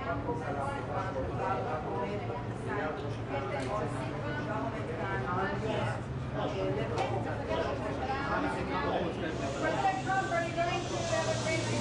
Trump, are you going to have a great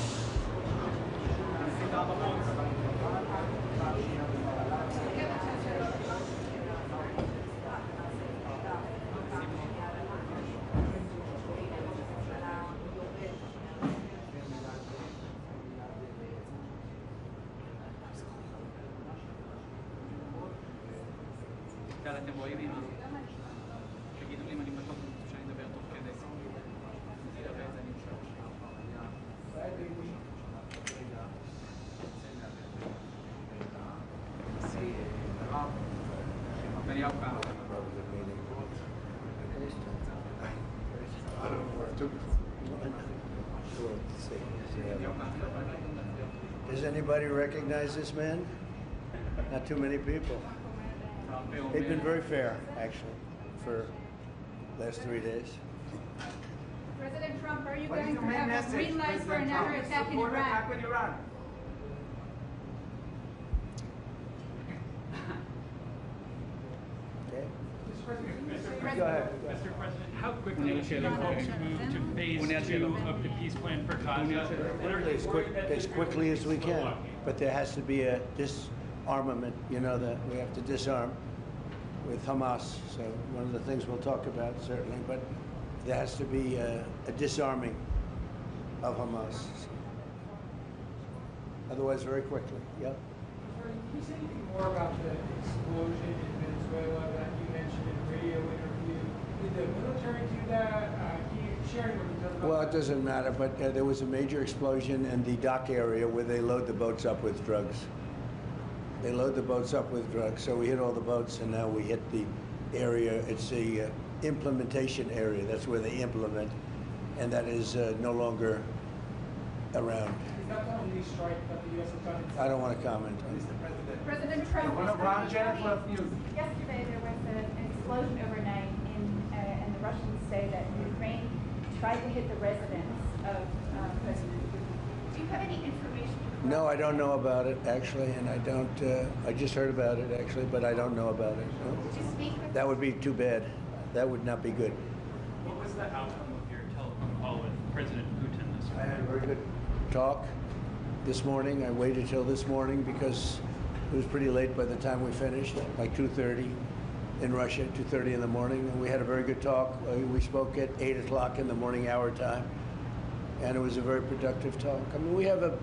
יאללה, אתם רואים אמא? תגידו לי אם אני בטוח שאני אדבר תוך כדי. Does anybody recognize this man? Not too many people. They've been very fair, actually, for the last 3 days. President Trump, are you going to have a green light for another attack in Iran? Okay. Go ahead. Mr. President, how quickly should you folks move to phase 2 of the peace plan for Gaza? As quickly as we can, but there has to be a disarmament. You know that we have to disarm with Hamas. So one of the things we'll talk about certainly, but there has to be a disarming of Hamas. Otherwise, very quickly. Yeah. Can you say anything more about the explosion in Venezuela that you mentioned in a radio interview? Did the military do that? Can you share any more details about Well, it doesn't matter, but there was a major explosion in the dock area where they load the boats up with drugs. They load the boats up with drugs. So we hit all the boats, and now we hit the area. It's the implementation area. That's where they implement, and that is no longer around. Is that the only strike that the U.S. has done? I don't want to comment on it. President Trump, yesterday there was an explosion overnight, and the Russians say that Ukraine tried to hit the residence of President Putin. Do you have any information? No, I don't know about it, actually, and I don't, I just heard about it, actually, but I don't know about it. No. Did you speak with That would be too bad. That would not be good. What was the outcome of your telephone call with President Putin this I had a morning? very good talk this morning. I waited till this morning because it was pretty late by the time we finished, like 2:30 in Russia, 2:30 in the morning. And we had a very good talk. We spoke at 8 o'clock in the morning hour time, and it was a very productive talk. I mean, we have a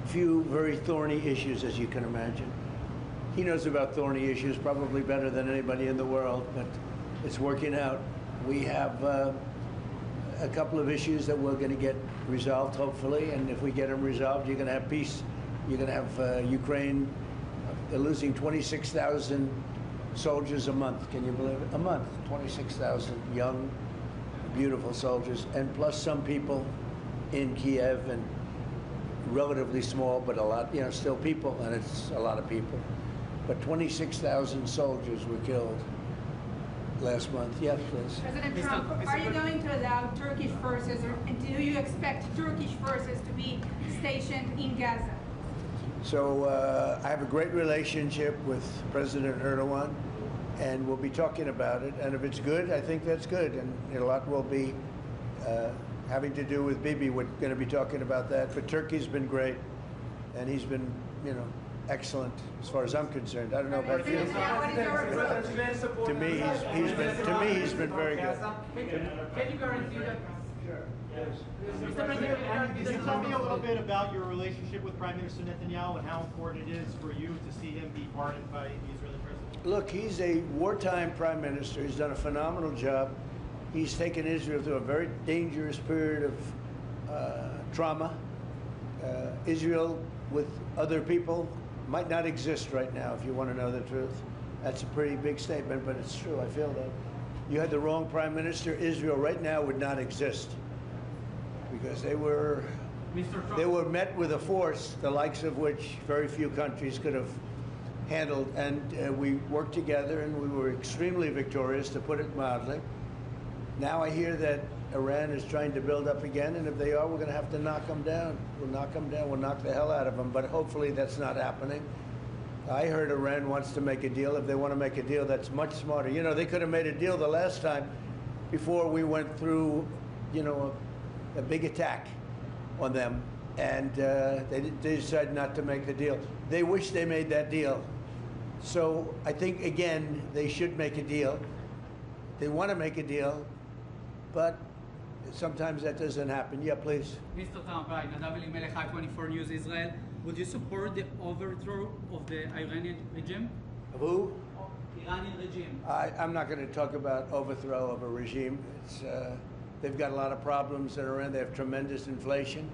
few very thorny issues, as you can imagine. He knows about thorny issues probably better than anybody in the world, but it's working out. We have a couple of issues that we're going to get resolved, hopefully, and if we get them resolved, you're going to have peace. You're going to have Ukraine. They're losing 26,000 soldiers a month. Can you believe it? A month, 26,000 young, beautiful soldiers, and plus some people in Kiev, and relatively small, but a lot, still people, and it's a lot of people. But 26,000 soldiers were killed last month. Yes, please. President Trump, are you going to allow Turkish forces, or do you expect Turkish forces to be stationed in Gaza? So I have a great relationship with President Erdogan, and we'll be talking about it. And if it's good, I think that's good. And a lot will be having to do with Bibi. We're going to be talking about that. But Turkey's been great, and he's been, excellent as far as I'm concerned. I don't know about you. To me, he's been very good. Can you guarantee that? Sure. Mr. President, Can you tell me a little bit about your relationship with Prime Minister Netanyahu and how important it is for you to see him be pardoned by the Israeli president? Look, he's a wartime prime minister. He's done a phenomenal job. He's taken Israel through a very dangerous period of trauma. Israel, with other people, might not exist right now, if you want to know the truth. That's a pretty big statement, but it's true. I feel that. You had the wrong prime minister. Israel right now would not exist because they were met with a force, the likes of which very few countries could have handled. And we worked together, and we were extremely victorious, to put it mildly. Now I hear that Iran is trying to build up again, and if they are, we're going to have to knock them down. We'll knock them down. We'll knock the hell out of them. But hopefully that's not happening. I heard Iran wants to make a deal. If they want to make a deal, that's much smarter. You know, they could have made a deal the last time before we went through, you know, a big attack on them, and they decided not to make the deal. They wish they made that deal. So I think, again, they should make a deal. They want to make a deal, but sometimes that doesn't happen. Yeah, please. Mr. Trump, hi, Nadav Elimelech, I-24 News Israel. Would you support the overthrow of the Iranian regime? Of who? Iranian regime. I'm not going to talk about overthrow of a regime. They've got a lot of problems in Iran. They have tremendous inflation.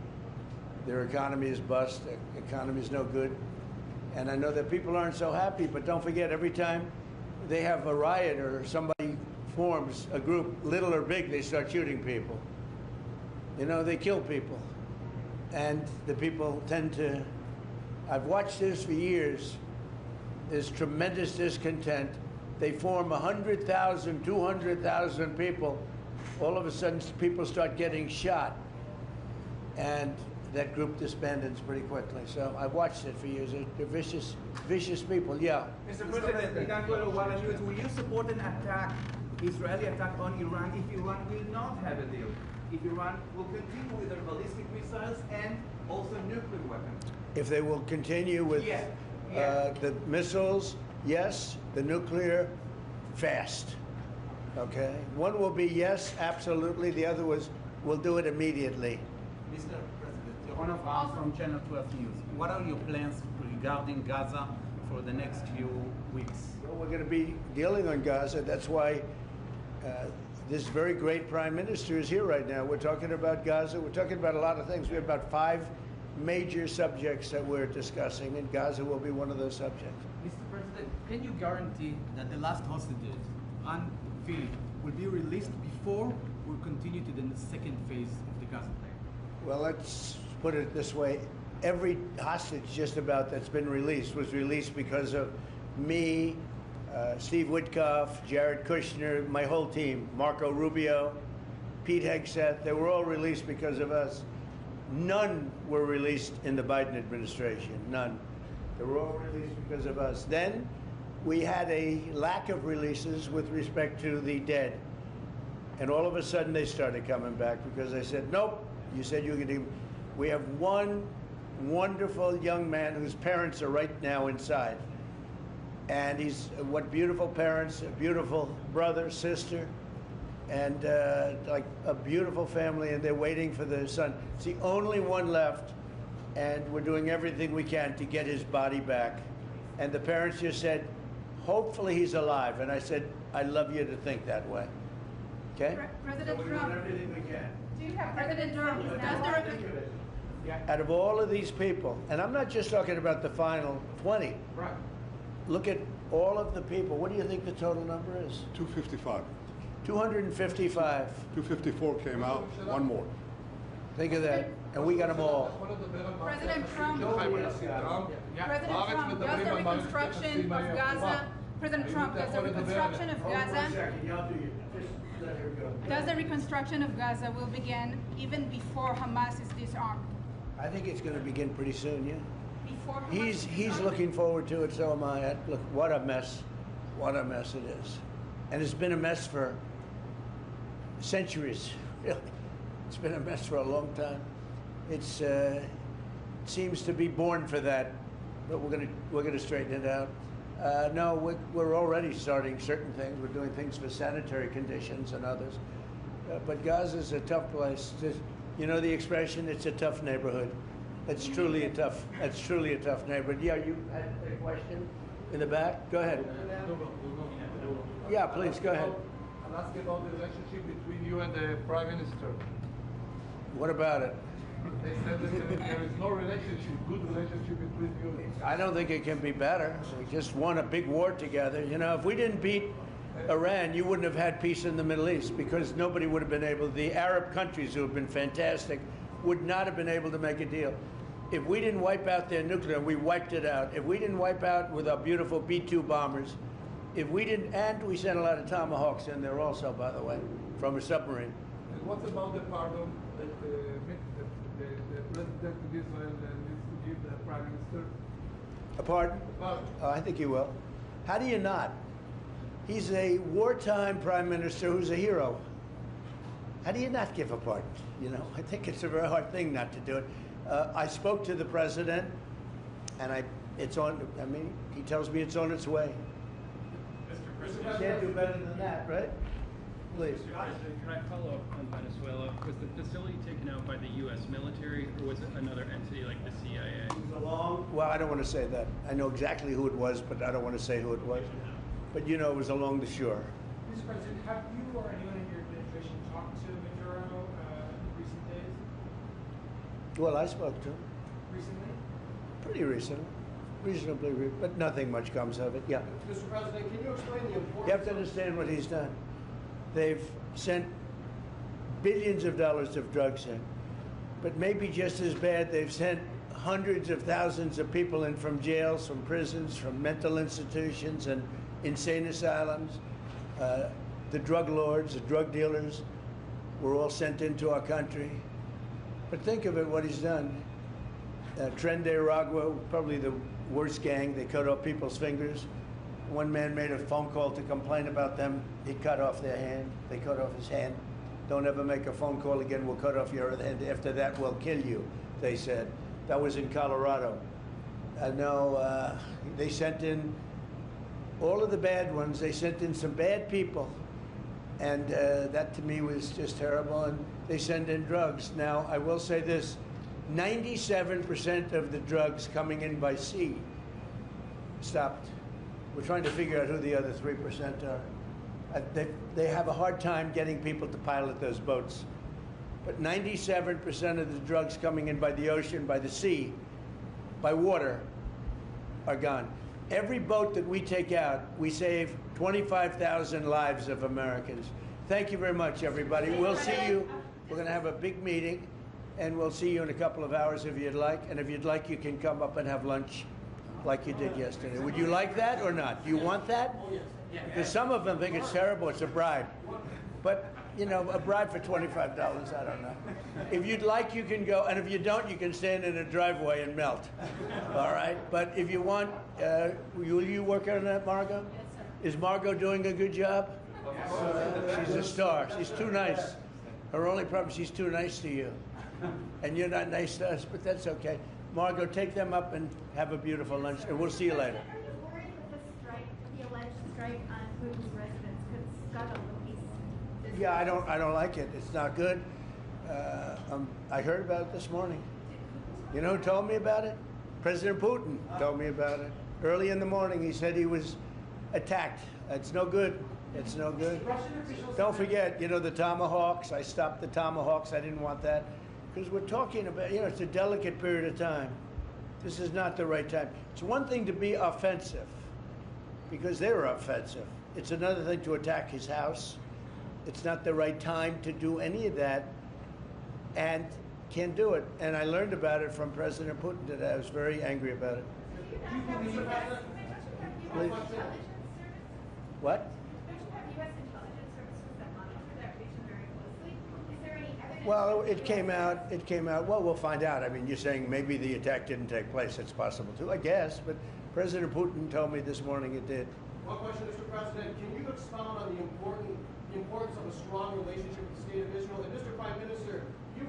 Their economy is bust. Their economy is no good. And I know that people aren't so happy, but don't forget, every time they have a riot or somebody forms a group, little or big, they start shooting people. You know, they kill people. And the people tend to, I've watched this for years. There's tremendous discontent. They form 100,000, 200,000 people. All of a sudden, people start getting shot. And that group disbands pretty quickly. So I've watched it for years. They're vicious, vicious people. Yeah. Mr. President, will you support an attack, Israeli attack on Iran if Iran will not have a deal? If Iran will continue with their ballistic missiles and also nuclear weapons? If they will continue with the missiles, yes. The nuclear, fast. Okay? One will be yes, absolutely. The other was, we'll do it immediately. Mr. President, Ron Avraham from Channel 12 News. What are your plans regarding Gaza for the next few weeks? Well, we're going to be dealing on Gaza. That's why this very great prime minister is here right now. We're talking about Gaza. We're talking about a lot of things. We have about 5 major subjects that we're discussing, and Gaza will be one of those subjects. Mr. President, can you guarantee that the last hostages, Ran Philip, will be released before we continue to the second phase of the Gaza plan? Well, let's put it this way. Every hostage just about that's been released was released because of me, Steve Witkoff, Jared Kushner, my whole team, Marco Rubio, Pete Hegseth. They were all released because of us. None were released in the Biden administration, none. They were all released because of us. Then we had a lack of releases with respect to the dead. And all of a sudden they started coming back because I said, nope, you said you could. We have one wonderful young man whose parents are right now inside. And he's, what beautiful parents, a beautiful brother, sister, and like a beautiful family, and they're waiting for the son. It's the only one left, and we're doing everything we can to get his body back. And the parents just said, hopefully he's alive. And I said, I'd love you to think that way. Okay? President so we're Trump. doing everything we can. Do you have President Trump, Out of all of these people, and I'm not just talking about the final 20. Right. Look at all of the people. What do you think the total number is? 255. 255. 254 came out, one more. Think of that. And we got them all. President Trump, does the reconstruction of Gaza, President Trump, does the reconstruction of Gaza, does the reconstruction of Gaza will begin even before Hamas is disarmed? I think it's going to begin pretty soon, yeah. Before Hamas is He's disarmed? looking forward to it, so am I. Look, what a mess. What a mess it is. And it's been a mess for centuries, really. It's been a mess for a long time. It's seems to be born for that, but we're gonna straighten it out. No, we're already starting certain things. We're doing things for sanitary conditions and others. But Gaza's a tough place. You know the expression, it's a tough neighborhood. That's truly a tough neighborhood. Yeah, you had a question in the back? Go ahead. Yeah, please, go ahead. I'll ask about the relationship between you and the Prime Minister. What about it? They said that there is no relationship, good relationship between you. I don't think it can be better. We just won a big war together. You know, if we didn't beat Iran, you wouldn't have had peace in the Middle East because nobody would have been able, the Arab countries who have been fantastic would not have been able to make a deal. If we didn't wipe out their nuclear, we wiped it out. If we didn't wipe out with our beautiful B-2 bombers, if we didn't, and we sent a lot of Tomahawks in there also, by the way. from a submarine. And what about the pardon that the president of Israel needs to give the prime minister? A pardon? Pardon. I think he will. How do you not? He's a wartime prime minister who's a hero. How do you not give a pardon? You know, I think it's a very hard thing not to do it. I spoke to the president, and it's on. I mean, he tells me it's on its way. Mr. You President. can't do better than that, right? Please. Mr. President, can I follow up on Venezuela? Was the facility taken out by the U.S. military, or was it another entity like the CIA? Well, I don't want to say that. I know exactly who it was, but I don't want to say who it was. But you know, it was along the shore. Mr. President, have you or anyone in your administration talked to Maduro in recent days? Well, I spoke to him Recently? pretty reasonably, but nothing much comes of it. Yeah. Mr. President, can you explain the importance? You have to understand what he's done. They've sent billions of dollars of drugs in, but maybe just as bad, they've sent hundreds of thousands of people in from jails, from prisons, from mental institutions and insane asylums. The drug lords, the drug dealers were all sent into our country. But think of it, what he's done. Tren de Aragua, probably the worst gang. They cut off people's fingers. One man made a phone call to complain about them. He cut off their hand. They cut off his hand. Don't ever make a phone call again. We'll cut off your other hand. After that, we'll kill you, they said. That was in Colorado. No, they sent in all of the bad ones. They sent in some bad people. And that to me was just terrible. And they send in drugs. Now, I will say this, 97% of the drugs coming in by sea stopped. We're trying to figure out who the other 3% are. They have a hard time getting people to pilot those boats. But 97% of the drugs coming in by the ocean, by the sea, by water, are gone. Every boat that we take out, we save 25,000 lives of Americans. Thank you very much, everybody. We'll see you. We're going to have a big meeting, and we'll see you in a couple of hours if you'd like. And if you'd like, you can come up and have lunch like you did yesterday. Would you like that or not? Do you want that? Because some of them think it's terrible. It's a bribe. But, you know, a bribe for $25, I don't know. If you'd like, you can go. And if you don't, you can stand in a driveway and melt. All right? But if you want, will you work on that, Margot? Yes, sir. Is Margot doing a good job? She's a star. She's too nice. Her only problem is she's too nice to you. And you're not nice to us, but that's okay. Margot, take them up and have a beautiful lunch, and we'll see you later. Are you worried that the alleged strike on Putin's residence could scuttle the peace? Yeah, I don't like it. It's not good. I heard about it this morning. You know who told me about it? President Putin told me about it. Early in the morning, he said he was attacked. It's no good. It's no good. Don't forget, you know, the Tomahawks. I stopped the Tomahawks. I didn't want that. Because we're talking about, you know, it's a delicate period of time. This is not the right time. It's one thing to be offensive, because they were offensive. It's another thing to attack his house. It's not the right time to do any of that, and can't do it. And I learned about it from President Putin today. I was very angry about it. Please. What? Well, it came out. Well, we'll find out. I mean, you're saying maybe the attack didn't take place. It's possible too, I guess. But President Putin told me this morning it did. One question, Mr. President. Can you expound on the importance of a strong relationship with the state of Israel? And Mr. Prime Minister, you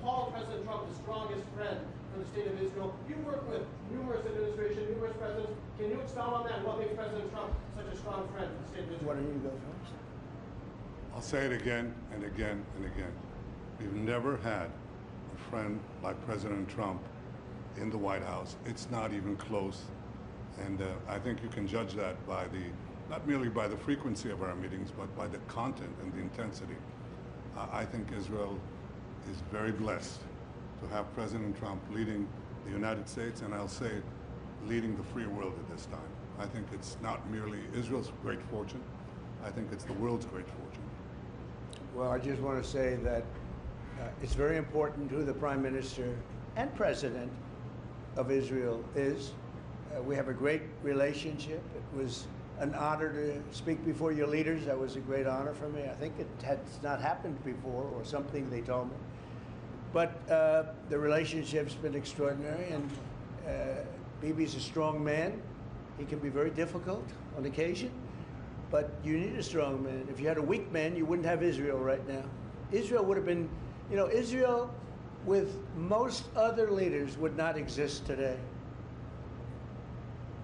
called President Trump the strongest friend for the state of Israel. You work with numerous administrations, numerous presidents. Can you expound on that and what makes President Trump such a strong friend for the state of Israel? Why don't you go first? I'll say it again and again and again. We've never had a friend like President Trump in the White House. It's not even close. And I think you can judge that by not merely by the frequency of our meetings, but by the content and the intensity. I think Israel is very blessed to have President Trump leading the United States, and I'll say leading the free world at this time. I think it's not merely Israel's great fortune, I think it's the world's great fortune. Well, I just want to say that it's very important who the Prime Minister and President of Israel is. We have a great relationship. It was an honor to speak before your leaders. That was a great honor for me. I think it has not happened before, or something they told me. But the relationship's been extraordinary, and Bibi's a strong man. He can be very difficult on occasion, but you need a strong man. If you had a weak man, you wouldn't have Israel right now. Israel would have been, you know, Israel with most other leaders would not exist today.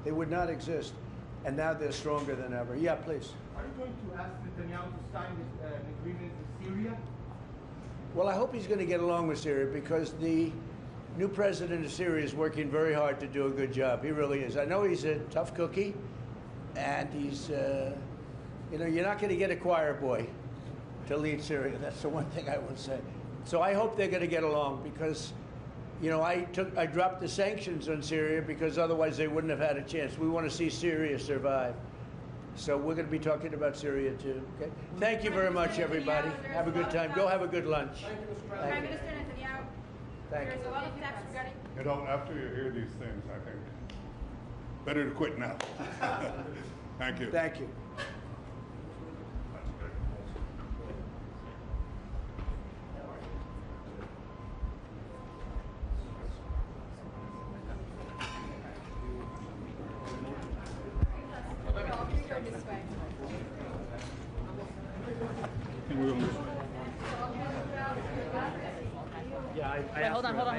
They would not exist. And now they're stronger than ever. Yeah, please. Are you going to ask Netanyahu to sign an agreement with Syria? Well, I hope he's going to get along with Syria, because the new president of Syria is working very hard to do a good job. He really is. I know he's a tough cookie, and he's, you know, you're not going to get a choir boy to lead Syria. That's the one thing I would say. So I hope they're going to get along, because, you know, I dropped the sanctions on Syria because otherwise they wouldn't have had a chance. We want to see Syria survive. So we're going to be talking about Syria too. Okay. Thank you very much, everybody. Have a good time. Go have a good lunch. Prime Minister Netanyahu, Thank there's you. a lot of tax regarding. You know, after you hear these things, I think better to quit now. Thank you. Thank you. Wait, hold on. Hold on.